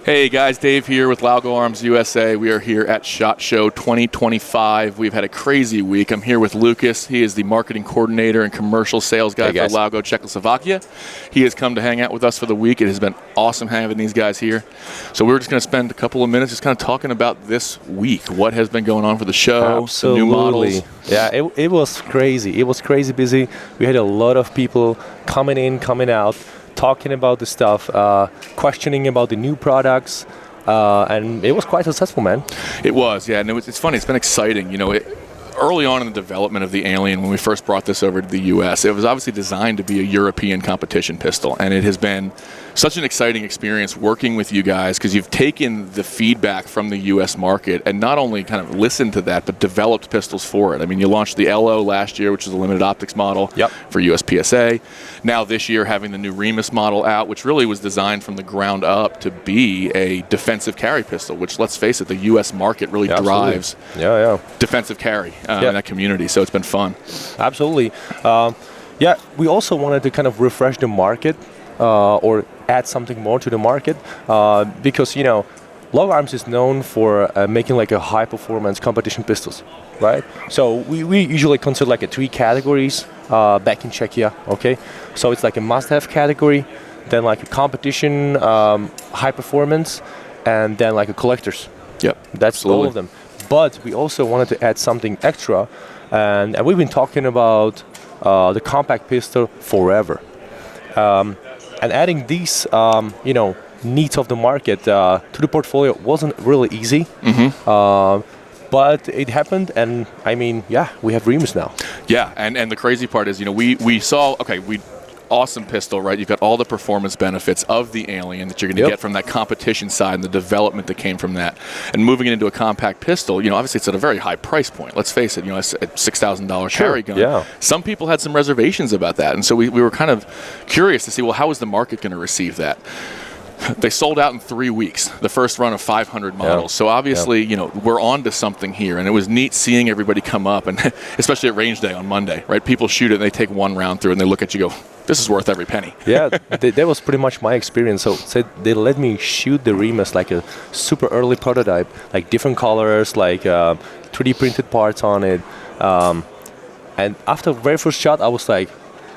Hey guys, Dave here with Laugo Arms USA. We are here at SHOT Show 2025. We've had a crazy week. I'm here with Lukáš. He is the marketing coordinator and commercial sales guy for Laugo Czechoslovakia. He has come to hang out with us for the week. It has been awesome having these guys here. So we're just going to spend a couple of minutes just kind of talking about this week. What has been going on for the show, Absolutely. the new models. Yeah, it was crazy. It was crazy busy. We had a lot of people coming in, coming out, talking about the stuff, questioning about the new products, and it was quite successful, man. It was, yeah, and it's funny. It's been exciting. You know, early on in the development of the Alien, when we first brought this over to the U.S., it was obviously designed to be a European competition pistol, and it has been such an exciting experience working with you guys because you've taken the feedback from the U.S. market and not only kind of listened to that, but developed pistols for it. I mean, you launched the LO last year, which is a limited optics model for USPSA. Now this year, having the new Remis model out, which really was designed from the ground up to be a defensive carry pistol, which, let's face it, the U.S. market really drives defensive carry in that community. So it's been fun. Absolutely. We also wanted to kind of refresh the market or add something more to the market because, you know, Laugo Arms is known for making like a high-performance competition pistols, right? So we usually consider like 3 categories back in Czechia, okay? So it's like a must-have category, then like a competition, high-performance, and then like a collectors. Yep, that's absolutely. all of them. But we also wanted to add something extra, and we've been talking about the compact pistol forever. And adding these, needs of the market to the portfolio wasn't really easy. But it happened, and I mean, we have Remis now. Yeah, and the crazy part is, you know, we saw, awesome pistol, right? You've got all the performance benefits of the Alien that you're going to get from that competition side and the development that came from that. And moving it into a compact pistol, you know, obviously it's at a very high price point. Let's face it, you know, it's a $6,000 carry gun. Yeah. Some people had some reservations about that. And so we were kind of curious to see, well, how is the market going to receive that? They sold out in 3 weeks, the first run of 500 models. So obviously, you know, we're on to something here. And it was neat seeing everybody come up, and especially at range day on Monday, right? People shoot it and they take one round through and they look at you and go, this is worth every penny. That was pretty much my experience. So they let me shoot the Remis like a super early prototype, like different colors, like 3D printed parts on it. And after the very first shot, I was like,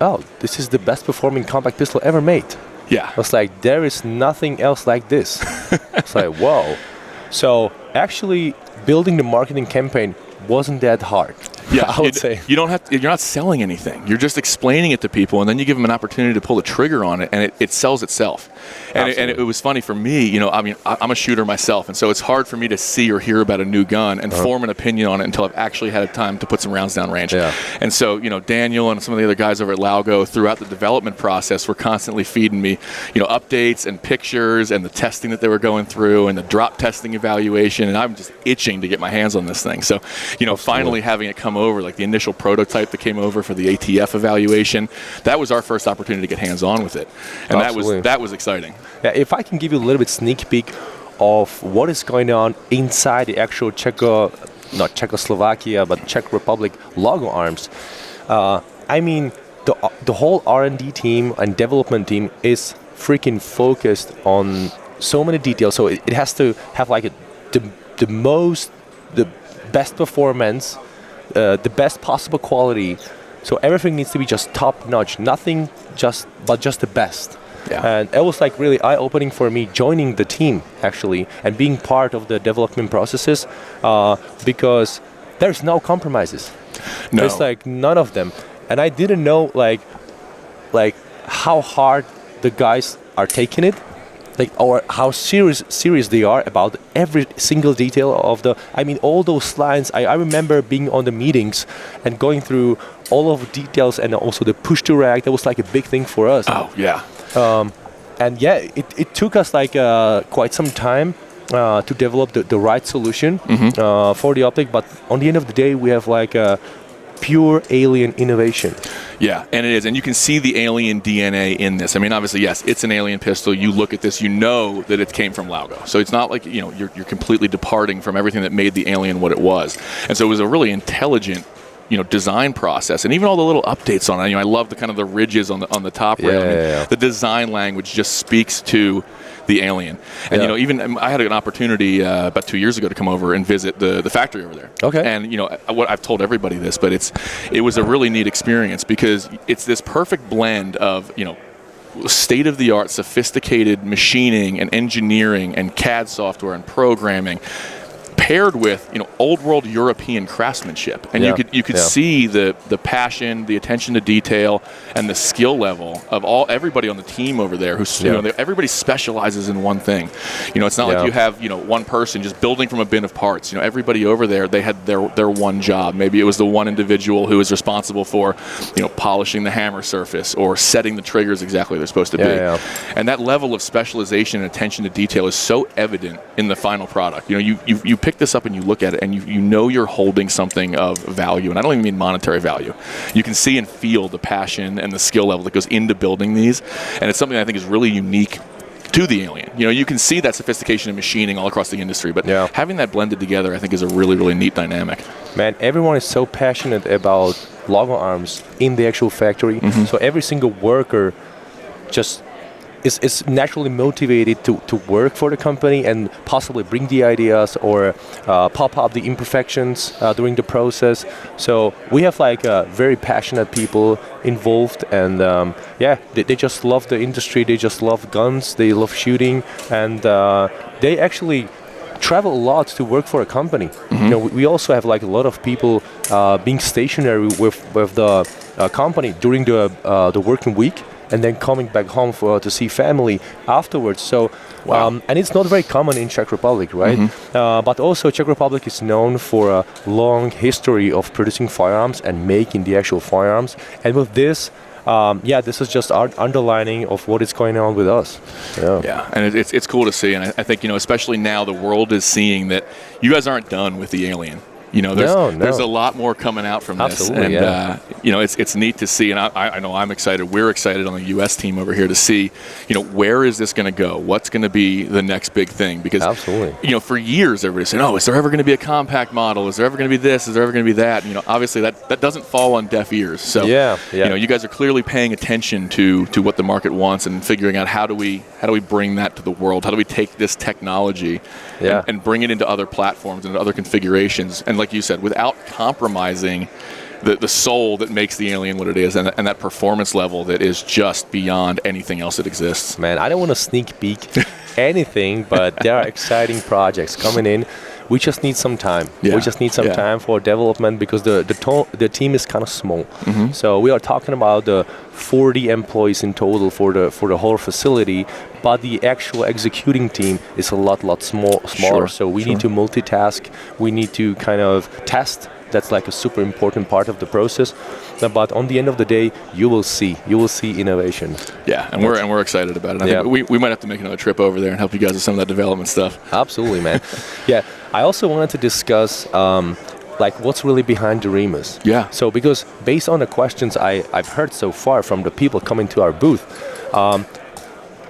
oh, this is the best performing compact pistol ever made. Yeah. I was like, there is nothing else like this. It's like, whoa. So actually building the marketing campaign wasn't that hard. Yeah, I would say. You don't have to, you're not selling anything. You're just explaining it to people, and then you give them an opportunity to pull the trigger on it, and it sells itself. And it was funny for me, you know, I mean, I'm a shooter myself, and so it's hard for me to see or hear about a new gun and form an opinion on it until I've actually had time to put some rounds down range. And so, you know, Daniel and some of the other guys over at Laugo throughout the development process were constantly feeding me, you know, updates and pictures and the testing that they were going through and the drop testing evaluation, and I'm just itching to get my hands on this thing. So, you know, finally having it come over, like the initial prototype that came over for the ATF evaluation, that was our first opportunity to get hands-on with it. And that was exciting. Yeah, if I can give you a little bit sneak peek of what is going on inside the actual not Czechoslovakia, but Czech Republic Laugo Arms. I mean, the whole R&D team and development team is freaking focused on so many details. So it has to have like the best performance, the best possible quality. So everything needs to be just top notch. Nothing but just the best. Yeah. And it was like really eye-opening for me joining the team actually and being part of the development processes because there's no compromises. No. There's like none of them. And I didn't know like how hard the guys are taking it, like, or how serious they are about every single detail of all those lines. I remember being on the meetings and going through all of the details and also the push to react. That was like a big thing for us. Oh, yeah. It took us like quite some time to develop the right solution for the optic, but on the end of the day, we have like a pure Alien innovation. Yeah, and it is. And you can see the Alien DNA in this. I mean, obviously, yes, it's an Alien pistol. You look at this, you know that it came from Laugo. So it's not like, you know, you're completely departing from everything that made the Alien what it was. And so it was a really intelligent design process, and even all the little updates on it. I love the kind of the ridges on the top rail. The design language just speaks to the Alien. And even I had an opportunity about 2 years ago to come over and visit the factory over there. Okay. And what I've told everybody this, but it was a really neat experience because it's this perfect blend of state-of-the-art, sophisticated machining and engineering and CAD software and programming, paired with old world European craftsmanship, and you could see the passion, the attention to detail, and the skill level of everybody on the team over there. Everybody specializes in one thing. It's not like you have one person just building from a bin of parts. Everybody over there, they had their one job. Maybe it was the one individual who was responsible for polishing the hammer surface or setting the triggers exactly where they're supposed to be. And that level of specialization and attention to detail is so evident in the final product. You pick this up and you look at it and you're holding something of value, and I don't even mean monetary value. You can see and feel the passion and the skill level that goes into building these, and it's something I think is really unique to the Alien. You can see that sophistication in machining all across the industry, but having that blended together I think is a really, really neat dynamic. Man, everyone is so passionate about Laugo Arms in the actual factory, so every single worker just is naturally motivated to work for the company and possibly bring the ideas or pop up the imperfections during the process. So we have very passionate people involved, and they just love the industry, they just love guns, they love shooting, and they actually travel a lot to work for a company. We also have a lot of people being stationary with the company during the working week, and then coming back home to see family afterwards. So, and it's not very common in Czech Republic, right? But also Czech Republic is known for a long history of producing firearms and making the actual firearms. And with this, this is just our underlining of what is going on with us. And it's cool to see. And I think, especially now the world is seeing that you guys aren't done with the Alien. There's a lot more coming out from this, and it's neat to see. And I know I'm excited. We're excited on the U.S. team over here to see, where is this going to go? What's going to be the next big thing? Because for years everybody said, "Oh, is there ever going to be a compact model? Is there ever going to be this? Is there ever going to be that?" Obviously that doesn't fall on deaf ears. So you guys are clearly paying attention to what the market wants and figuring out how do we bring that to the world? How do we take this technology and bring it into other platforms and other configurations? And like you said, without compromising the soul that makes the Alien what it is, and that performance level that is just beyond anything else that exists. Man, I don't want to sneak peek anything, but there are exciting projects coming in. We just need some time. We just need some time for development because the team is kind of small. So we are talking about the 40 employees in total for the whole facility, but the actual executing team is a lot smaller. So we need to multitask. We need to kind of test. That's a super important part of the process. But on the end of the day, you will see innovation. Yeah, and we're excited about it. I think we might have to make another trip over there and help you guys with some of that development stuff. Absolutely, man. I also wanted to discuss what's really behind the Remus. So because based on the questions I've heard so far from the people coming to our booth,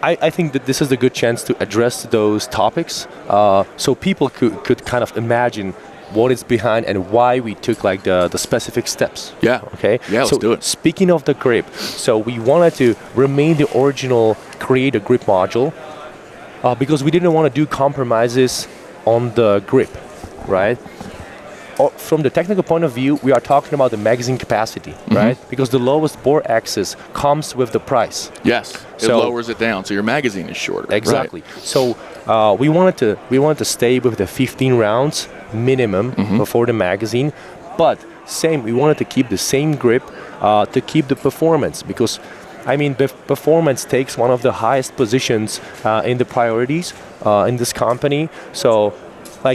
I think that this is a good chance to address those topics so people could kind of imagine what is behind and why we took the specific steps. Okay. Let's do it. Speaking of the grip, so we wanted to remain the original create a grip module because we didn't want to do compromises on the grip, right? From the technical point of view, we are talking about the magazine capacity, right? Because the lowest bore axis comes with the price. Yes, it lowers it down, so your magazine is shorter. Exactly. Right. So we wanted to stay with the 15 rounds minimum before the magazine, but we wanted to keep the same grip to keep the performance, because performance takes one of the highest positions in the priorities in this company. So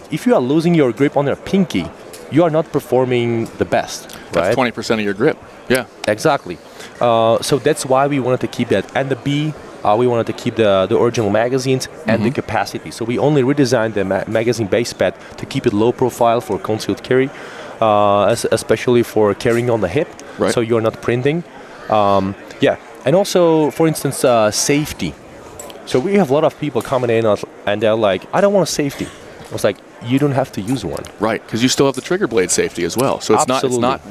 if you are losing your grip on your pinky, you are not performing the best, right? That's 20% of your grip. Yeah. Exactly. So that's why we wanted to keep that. And the B, we wanted to keep the original magazines and the capacity. So we only redesigned the magazine base pad to keep it low profile for concealed carry, especially for carrying on the hip, so you're not printing. And also, for instance, safety. So we have a lot of people coming in and they're like, I don't want a safety. was like, you don't have to use one. Right, because you still have the trigger blade safety as well. So it's not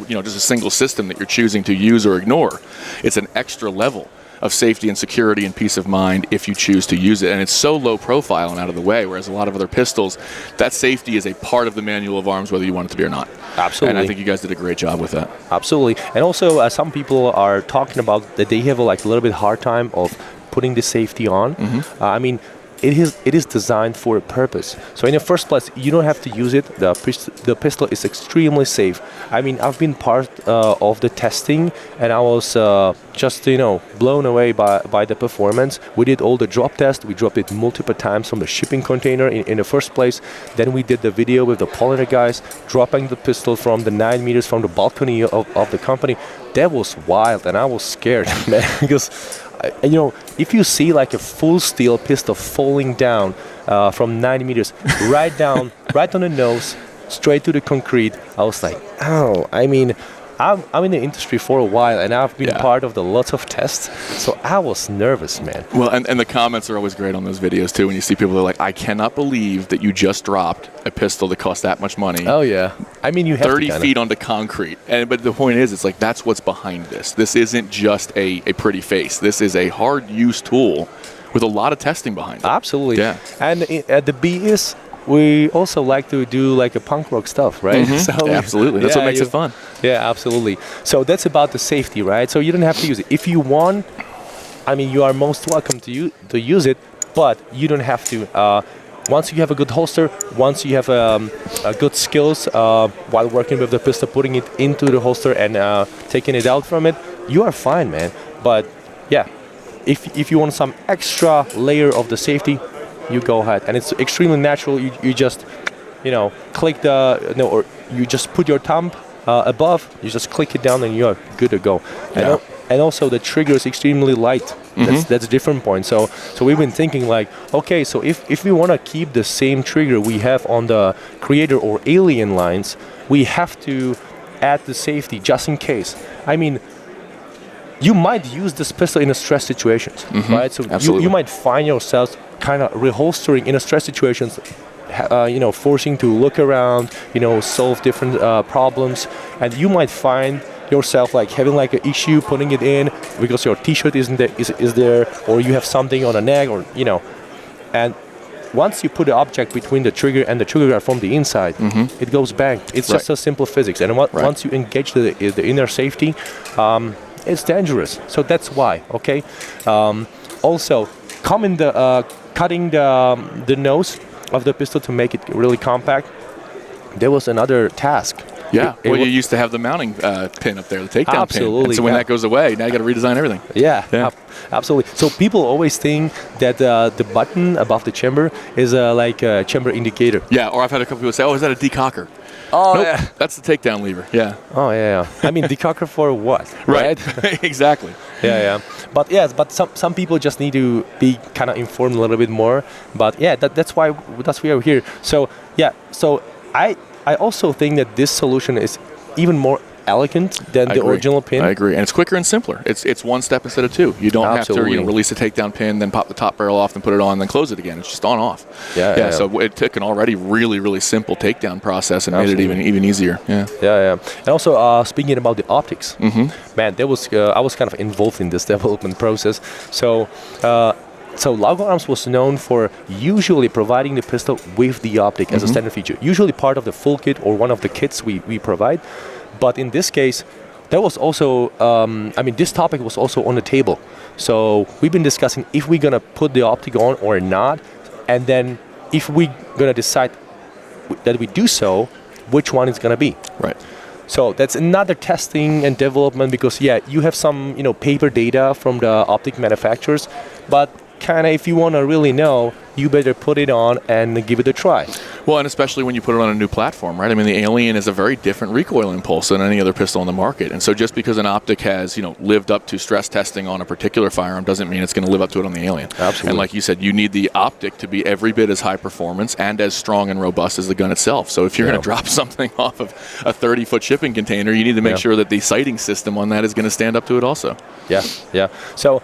just a single system that you're choosing to use or ignore. It's an extra level of safety and security and peace of mind if you choose to use it. And it's so low profile and out of the way, whereas a lot of other pistols, that safety is a part of the manual of arms, whether you want it to be or not. Absolutely. And I think you guys did a great job with that. Absolutely. And also, some people are talking about that they have a little bit hard time of putting the safety on. I mean, it is designed for a purpose. So in the first place, you don't have to use it. The pistol is extremely safe. I mean, I've been part of the testing, and I was just blown away by the performance. We did all the drop tests. We dropped it multiple times from the shipping container in the first place. Then we did the video with the Polymer guys dropping the pistol from the 9 meters from the balcony of the company. That was wild, and I was scared, man, because if you see like a full steel pistol falling down from 90 meters, right on the nose, straight to the concrete, I was like, oh, I mean, I'm in the industry for a while, and I've been part of lots of tests, so I was nervous, man. Well, and the comments are always great on those videos, too, when you see people that are like, I cannot believe that you just dropped a pistol that cost that much money. Oh, yeah. I mean, you have 30 feet onto concrete. But the point is, it's like, that's what's behind this. This isn't just a pretty face. This is a hard-use tool with a lot of testing behind it. Absolutely. Yeah. And at the BS, we also like to do like a punk rock stuff, right? So absolutely. That's what makes it fun. Yeah, absolutely. So that's about the safety, right? So you don't have to use it. If you want, I mean, you are most welcome to use it, but you don't have to. Once you have a good holster, once you have a good skills while working with the pistol, putting it into the holster and taking it out from it, you are fine, man. But yeah, if you want some extra layer of the safety, you go ahead, and it's extremely natural. You just, click or you just put your thumb above. You just click it down, and you are good to go. Yeah. And also the trigger is extremely light. That's a different point. So we've been thinking like, okay, so if we want to keep the same trigger we have on the Creator or Alien lines, we have to add the safety just in case. I mean, you might use this pistol in a stress situations, right? So you might find yourself kind of reholstering in a stress situations, forcing to look around, solve different problems, and you might find yourself like having like an issue putting it in because your T-shirt is there, or you have something on a neck, or and once you put the object between the trigger and the trigger guard from the inside, it goes bang. It's just a simple physics, and once you engage the inner safety, it's dangerous. So that's why. Okay. Also, cutting the nose of the pistol to make it really compact. There was another task. Yeah, you used to have the mounting pin up there, the takedown absolutely, pin. And so when that goes away, now you got to redesign everything. Yeah. Absolutely. So people always think that the button above the chamber is like a chamber indicator. Yeah, or I've had a couple people say, oh, is that a decocker? Oh, nope, yeah. That's the takedown lever. Yeah. Oh, yeah. I mean, decocker for what? Right. Exactly. Yeah. But yes, some people just need to be kind of informed a little bit more. But yeah, that's why we are here. So yeah, so I also think that this solution is even more elegant than the original pin. I agree, and it's quicker and simpler. It's one step instead of two. You don't have to release a takedown pin, then pop the top barrel off, then put it on, then close it again. It's just on off. Yeah. So it took an already really, really simple takedown process and made it even easier. Yeah. And also speaking about the optics, man, I was kind of involved in this development process. So Laugo Arms was known for usually providing the pistol with the optic as a standard feature, usually part of the full kit or one of the kits we provide. But in this case, there was also, this topic was also on the table. So we've been discussing if we're going to put the optic on or not, and then if we're going to decide that we do so, which one it's going to be. Right. So that's another testing and development because, you have some, paper data from the optic manufacturers, but kind of if you want to really know, you better put it on and give it a try. Well, and especially when you put it on a new platform, right? I mean, the Alien is a very different recoil impulse than any other pistol on the market. And so just because an optic has, lived up to stress testing on a particular firearm doesn't mean it's going to live up to it on the Alien. Absolutely. And like you said, you need the optic to be every bit as high performance and as strong and robust as the gun itself. So if you're going to drop something off of a 30-foot shipping container, you need to make sure that the sighting system on that is going to stand up to it also. Yeah. So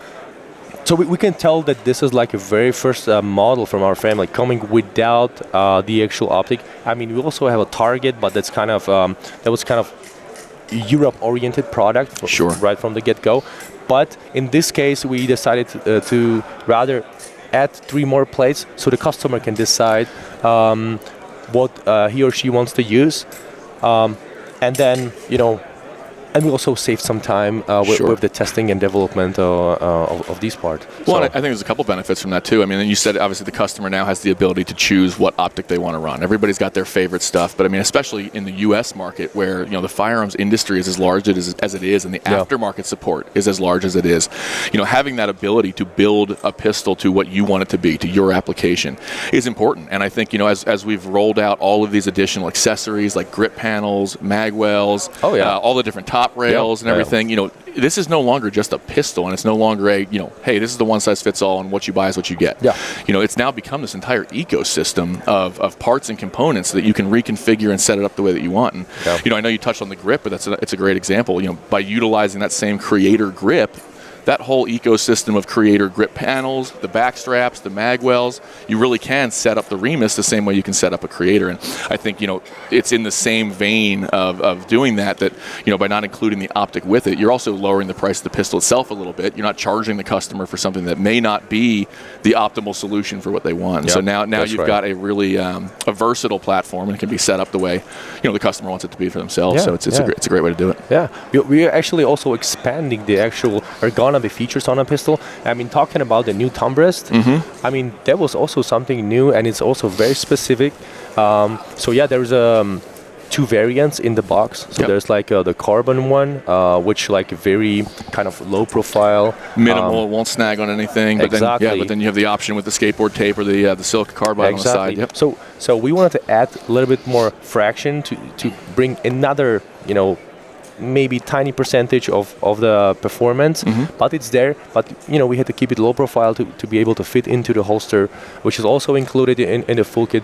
So we can tell that this is like a very first model from our family coming without the actual optic. I mean, we also have a Target, but that's kind of that was kind of Europe-oriented product right from the get-go. But in this case, we decided to rather add 3 more plates so the customer can decide what he or she wants to use, and then and we also save some time with the testing and development of these parts. Well, I think there's a couple benefits from that too. I mean, you said obviously the customer now has the ability to choose what optic they want to run. Everybody's got their favorite stuff, but I mean, especially in the U.S. market where the firearms industry is as large as it is, and the aftermarket support is as large as it is. Having that ability to build a pistol to what you want it to be, to your application, is important. And I think as we've rolled out all of these additional accessories like grip panels, mag wells, all the different top rails and everything, this is no longer just a pistol, and it's no longer a, hey, this is the one size fits all, and what you buy is what you get. It's now become this entire ecosystem of parts and components that you can reconfigure and set it up the way that you want. And I know you touched on the grip, but it's a great example. By utilizing that same Creator grip, that whole ecosystem of Creator grip panels, the back straps, the mag wells, you really can set up the Remis the same way you can set up a Creator. And I think, it's in the same vein of doing that, by not including the optic with it, you're also lowering the price of the pistol itself a little bit. You're not charging the customer for something that may not be the optimal solution for what they want. So now you've got a really a versatile platform, and it can be set up the way, the customer wants it to be for themselves. So it's a great way to do it. Yeah, we are actually also expanding the actual ergonomy features on a pistol. I mean, talking about the new thumb rest, I mean, that was also something new, and it's also very specific. So there's 2 variants in the box. So there's like the carbon one, which like very kind of low profile, minimal, won't snag on anything. But then you have the option with the skateboard tape or the silicon carbide on the side. So we wanted to add a little bit more fraction to bring another maybe tiny percentage of the performance, but it's there. But we had to keep it low profile to be able to fit into the holster, which is also included in the full kit.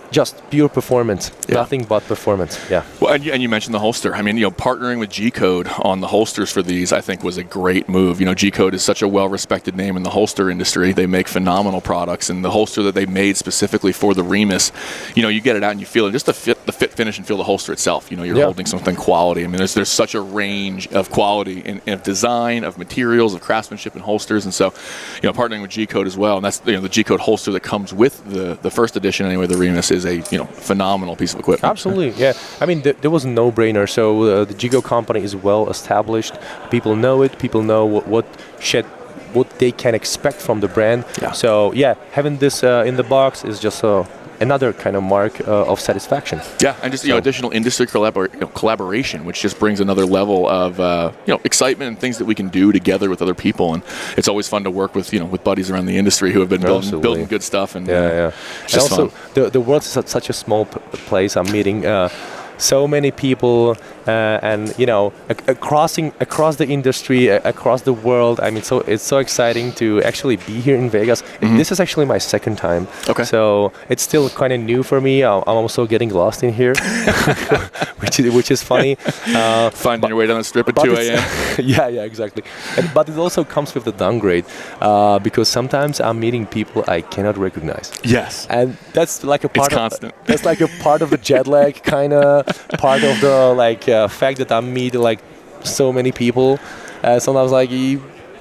Just pure performance, nothing but performance. Well, and you mentioned the holster. I mean, partnering with G-Code on the holsters for these, I think, was a great move. G-Code is such a well-respected name in the holster industry. They make phenomenal products, and the holster that they made specifically for the Remis, you get it out and you feel it. Just the fit, finish, and feel the holster itself. You're holding something quality. I mean, there's such a range of quality in design, of materials, of craftsmanship, and holsters, and so, partnering with G-Code as well, and that's the G-Code holster that comes with the first edition anyway. The Remis is a phenomenal piece of equipment. Absolutely, yeah. I mean, there was a no-brainer. So the G-Code company is well established. People know it. People know what they can expect from the brand. So having this in the box is just another kind of mark of satisfaction. And just additional industry collaboration, which just brings another level of excitement and things that we can do together with other people. And it's always fun to work with with buddies around the industry who have been building good stuff. And it's just also fun. The world is such a small place. I'm meeting so many people, and across the industry, across the world. I mean, so it's so exciting to actually be here in Vegas. This is actually my second time. So it's still kind of new for me. I'm also getting lost in here, which is funny. Finding your way down the strip at 2 a.m. Exactly. But it also comes with the downgrade, because sometimes I'm meeting people I cannot recognize. Yes. And that's like a part it's constant. That's like a part of the jet lag kind of part of the fact that I meet like so many people. Sometimes like,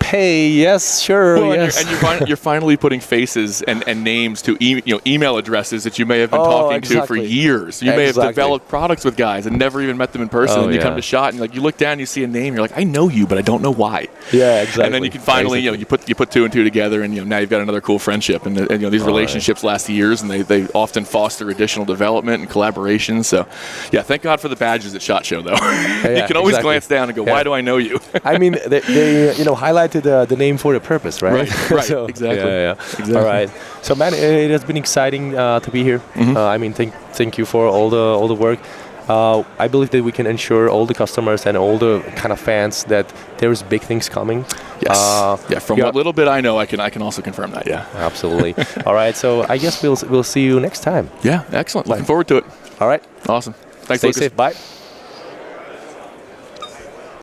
hey, yes, sure, yes. And you're finally putting faces and names to email addresses that you may have been talking to for years. You may have developed products with guys and never even met them in person. And you come to SHOT and you look down, you see a name, you're like, I know you, but I don't know why. And then you can finally, you put 2 and 2 together, and now you've got another cool friendship. And these relationships last years, and they often foster additional development and collaboration. So, thank God for the badges at SHOT Show, though. You can always glance down and go, why do I know you? I mean, they highlighted the name for the purpose, right? So, exactly. Exactly. All right. So, man, it has been exciting to be here. I mean, thank you for all the work. I believe that we can ensure all the customers and all the kind of fans that there's big things coming. Yes. From what little bit I know, I can also confirm that. Absolutely. All right. So I guess we'll see you next time. Yeah. Excellent. Looking forward to it. All right. Awesome. Thanks, Stay Lucas. safe. Bye.